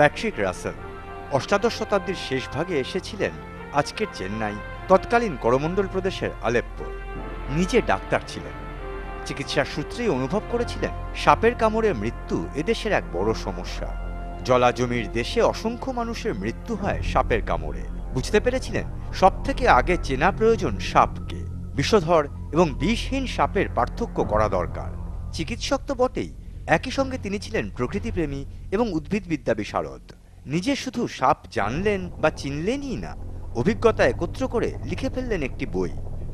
Patrick Rasel অষ্টাদশ শতাব্দীর শেষ ভাগে এসেছিলেন আজকের চেন্নাই, তৎকালীন করমণ্ডল প্রদেশের আলেপ্পো। নিজে ডাক্তার ছিলেন। চিকিৎসার সূত্রেই অনুভব করেছিলেন সাপের কামড়ে মৃত্যু এদেশের এক বড় সমস্যা। জলাজমির দেশে অসংখ্য মানুষের মৃত্যু হয় সাপের কামড়ে। বুঝতে পেরেছিলেন সবথেকে আগে চেনা প্রয়োজন সাপকে। বিষধর এবং বিষহীন সাপের পার্থক্য করা দরকার। চিকিৎসক তো বটেই, একই সঙ্গে তিনি ছিলেন প্রকৃতিপ্রেমী এবং উদ্ভিদবিদ্যা বিশারদ। নিজে শুধু সাপ জানলেন বা চিনলেনই না, অভিজ্ঞতা একত্র করে লিখে ফেললেন একটি বই।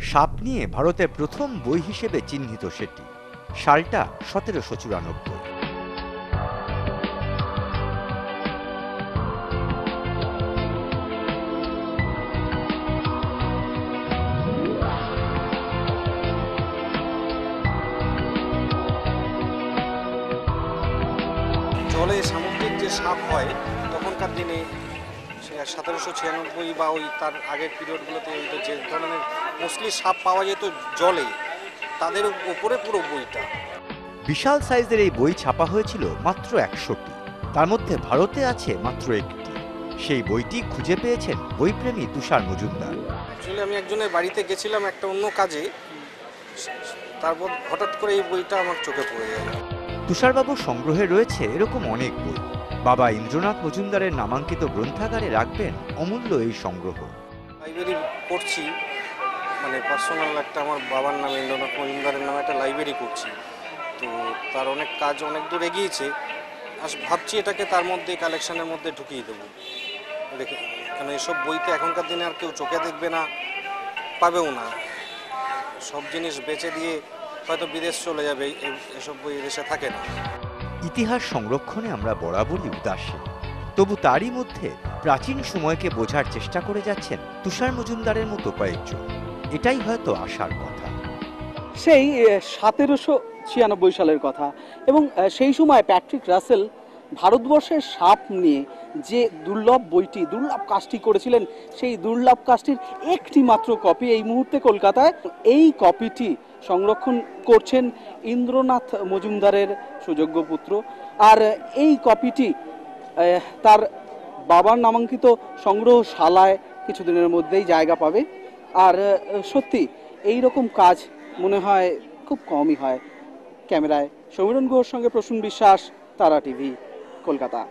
সাপ নিয়ে ভারতের প্রথম বই হিসেবে চিহ্নিত সেটি। সালটা 1794। জলে সামুদ্রিক যে সাপ হয় তখনকার দিনে 1796 বা ওই তার আগের পিরিয়ডগুলোতে যে ধরনের মোস্টলি সাপ পাওয়া যেত জলে, তাদের উপরে পুরো বইটা। বিশাল সাইজের এই বই ছাপা হয়েছিল মাত্র 100টি, তার মধ্যে ভারতে আছে মাত্র একটি। সেই বইটি খুঁজে পেয়েছেন বইপ্রেমী তুষার মজুমদার। অ্যাকচুয়ালি আমি একজনের বাড়িতে গেছিলাম একটা অন্য কাজে, তারপর হঠাৎ করে এই বইটা আমার চোখে পড়ে গেল। তুষারবাবুর সংগ্রহে রয়েছে এরকম অনেক বই। বাবা ইন্দ্রনাথ মজুমদারের নামাঙ্কিত গ্রন্থাগারে রাখবেন অমূল্য এই সংগ্রহ। লাইব্রেরি করছি, মানে পার্সোনাল একটা, আমার বাবার নামে ইন্দ্রনাথ মজুমদারের নামে একটা লাইব্রেরি করছি। তো তার অনেক কাজ অনেক দূর এগিয়েছে, ভাবছি এটাকে তার মধ্যে কালেকশনের মধ্যে ঢুকিয়ে দেবো দেখে। কেন এসব বইতে এখনকার দিনে আর কেউ চোখে দেখবে না, পাবেও না। সব জিনিস বেচে দিয়ে হয়তো বিদেশ চলে যাবে, এসব বই দেশে থাকে না। ইতিহাস সংরক্ষণে আমরা বরাবরই উদাসীন, তবু তারই মধ্যে প্রাচীন সময়কে বোঝার চেষ্টা করে যাচ্ছেন তুষার মজুমদারের মতো কয়েকজন। এটাই হয়তো আশার কথা। সেই 1796 সালের কথা, এবং সেই সময় প্যাট্রিক রাসেল ভারতবর্ষের সাপ নিয়ে যে দুর্লভ বইটি, দুর্লভ কাজটি করেছিলেন, সেই দুর্লভ কাজটির একটি মাত্র কপি এই মুহূর্তে কলকাতায়। এই কপিটি সংরক্ষণ করছেন ইন্দ্রনাথ মজুমদারের সুযোগ্য পুত্র, আর এই কপিটি তার বাবার নামাঙ্কিত সংগ্রহশালায় কিছুদিনের মধ্যেই জায়গা পাবে। আর সত্যি এই রকম কাজ মনে হয় খুব কমই হয়। ক্যামেরায় সমীরণ গুহর সঙ্গে প্রসূন বিশ্বাস, তারা টিভি, কলকাতা।